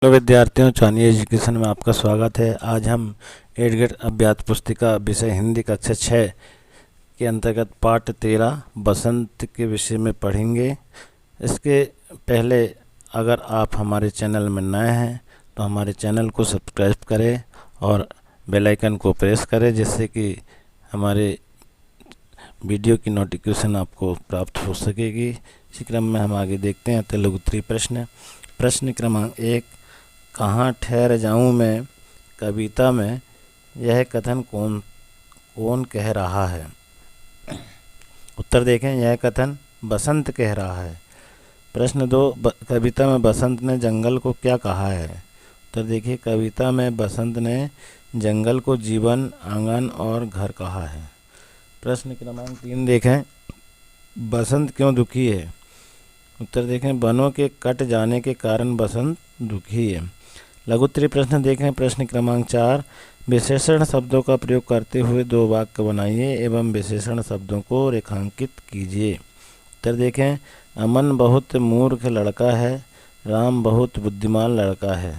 Hello विद्यार्थियों, चानिया education में आपका स्वागत है। आज हम 8th ग्रेड अभ्यास पुस्तिका विषय हिंदी कक्षा 6 के अंतर्गत पाठ 13 बसंत के विषय में पढ़ेंगे। इसके पहले अगर आप हमारे चैनल में नए हैं तो हमारे चैनल को सब्सक्राइब करें और बेल आइकन को प्रेस करें, जिससे कि हमारे वीडियो की नोटिफिकेशन आपको प्राप्त हो सकेगी। इसी क्रम में हम आगे देखते हैं तेलुगु उत्तरी प्रश्न क्रमांक 1, कहाँ ठहर जाऊँ मैं कविता में यह कथन कौन कह रहा है। उत्तर देखें, यह कथन बसंत कह रहा है। प्रश्न 2, कविता में बसंत ने जंगल को क्या कहा है। उत्तर देखिए, कविता में बसंत ने जंगल को जीवन, आंगन और घर कहा है। प्रश्न क्रमांक 3 देखें, बसंत क्यों दुखी है। उत्तर देखें, वनों के कट जाने के कारण बसंत दुखी है। लघु उत्तरीय प्रश्न देखें। प्रश्न क्रमांक 4, विशेषण शब्दों का प्रयोग करते हुए 2 वाक्य बनाइए एवं विशेषण शब्दों को रेखांकित कीजिए। उत्तर देखें, अमन बहुत मूर्ख लड़का है, राम बहुत बुद्धिमान लड़का है।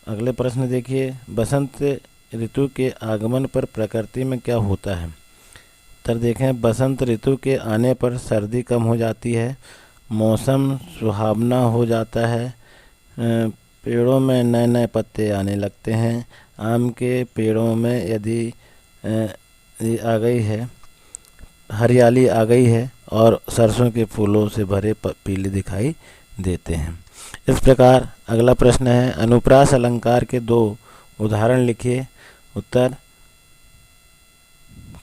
अगले प्रश्न देखिए, बसंत ऋतु के आगमन पर प्रकृति में क्या होता है। उत्तर देखें, बसंत ऋतु के आने पर सर्दी कम हो जाती है, मौसम सुहावना हो जाता है, पेड़ों में नए नए पत्ते आने लगते हैं, आम के पेड़ों में यदि आ गई है हरियाली आ गई है और सरसों के फूलों से भरे पीले दिखाई देते हैं। इस प्रकार अगला प्रश्न है, अनुप्रास अलंकार के 2 उदाहरण लिखिए। उत्तर,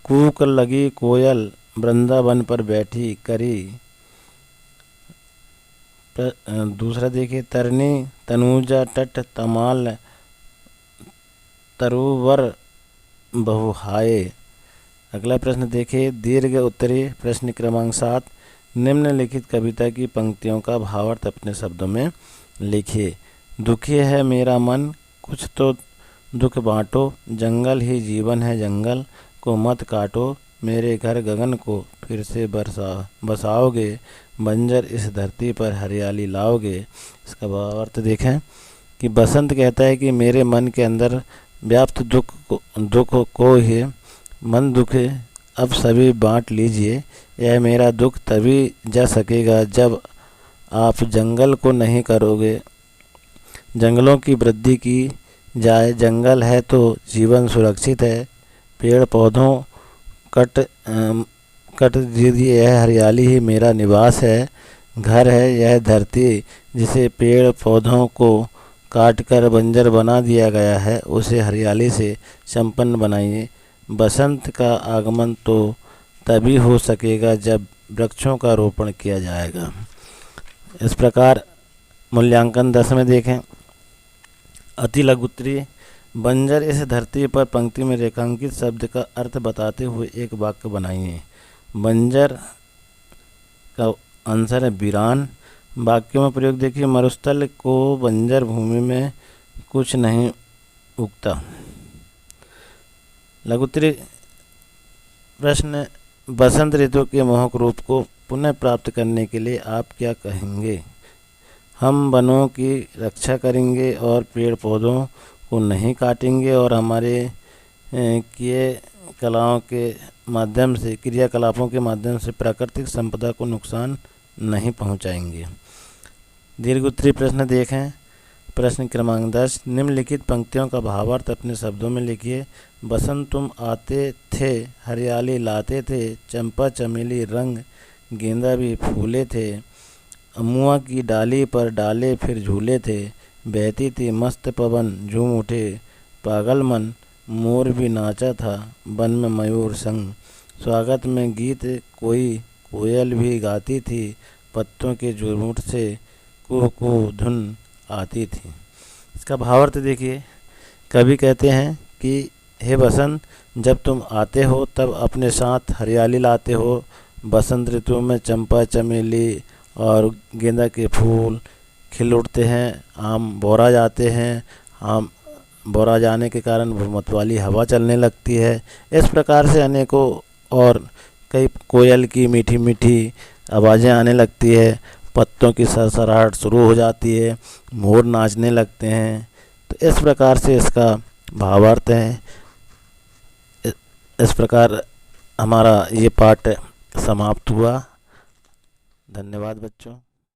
कूक लगी कोयल वृंदावन पर बैठी करी। दूसरा देखिए, तरनी तनुजा तट तमाल तरुवर बहुहाए। अगला प्रश्न देखिए, दीर्घ उत्तरीय प्रश्न क्रमांक 7, निम्नलिखित कविता की पंक्तियों का भावार्थ अपने शब्दों में लिखिए। दुखी है मेरा मन, कुछ तो दुख बांटो, जंगल ही जीवन है, जंगल को मत काटो, मेरे घर गगन को फिर से बसाओगे, बंजर इस धरती पर हरियाली लाओगे। इसका भावार्थ देखें कि बसंत कहता है कि मेरे मन के अंदर व्याप्त दुख को ही मन दुखे अब सभी बांट लीजिए। यह मेरा दुख तभी जा सकेगा जब आप जंगल को नहीं करोगे, जंगलों की वृद्धि की जाए। जंगल है तो जीवन सुरक्षित है, पेड़ पौधों कट दीजिए, यह हरियाली ही मेरा निवास है। घर है यह धरती जिसे पेड़ पौधों को काटकर बंजर बना दिया गया है, उसे हरियाली से संपन्न बनाइए। बसंत का आगमन तो तभी हो सकेगा जब वृक्षों का रोपण किया जाएगा। इस प्रकार मूल्यांकन 10 में देखें, अति लघु उत्तरीय, बंजर इस धरती पर पंक्ति में रेखांकित शब्द का अर्थ बताते हुए एक वाक्य बनाइए। बंजर का आंसर है वीरान। वाक्यों में प्रयोग देखिए, मरुस्थल को बंजर भूमि में कुछ नहीं उगता। लघु उत्तरीय प्रश्न, बसंत ऋतु के मोहक रूप को पुनः प्राप्त करने के लिए आप क्या कहेंगे। हम वनों की रक्षा करेंगे और पेड़ पौधों को नहीं काटेंगे और हमारे क्रियाकलापों के माध्यम से प्राकृतिक संपदा को नुकसान नहीं पहुंचाएंगे। दीर्घ उत्तरीय प्रश्न देखें। प्रश्न क्रमांक 10, निम्नलिखित पंक्तियों का भावार्थ अपने शब्दों में लिखिए। बसंत तुम आते थे, हरियाली लाते थे, चंपा चमेली रंग गेंदा भी फूले थे, अमुआ की डाली पर डाले फिर झूले थे, बहती थी मस्त पवन झूम उठे, पागल मन मोर भी नाचा था, वन में मयूर संग, स्वागत में गीत कोई कोयल भी गाती थी, पत्तों के झुरमुट से कुहू कुहू धुन आती थी। इसका भावार्थ देखिए, कवि कहते हैं कि हे बसंत, जब तुम आते हो तब अपने साथ हरियाली लाते हो। बसंत ऋतु में चंपा चमेली और गेंदा के फूल खिल उठते हैं, आम बोरा जाते हैं, आम बोरा जाने के कारण मतवाली हवा चलने लगती है। इस प्रकार से अनेकों और कई कोयल की मीठी मीठी आवाज़ें आने लगती है, पत्तों की सरसराहट शुरू हो जाती है, मोर नाचने लगते हैं। तो इस प्रकार से इसका भावार्थ है। इस प्रकार हमारा ये पाठ समाप्त हुआ। धन्यवाद बच्चों।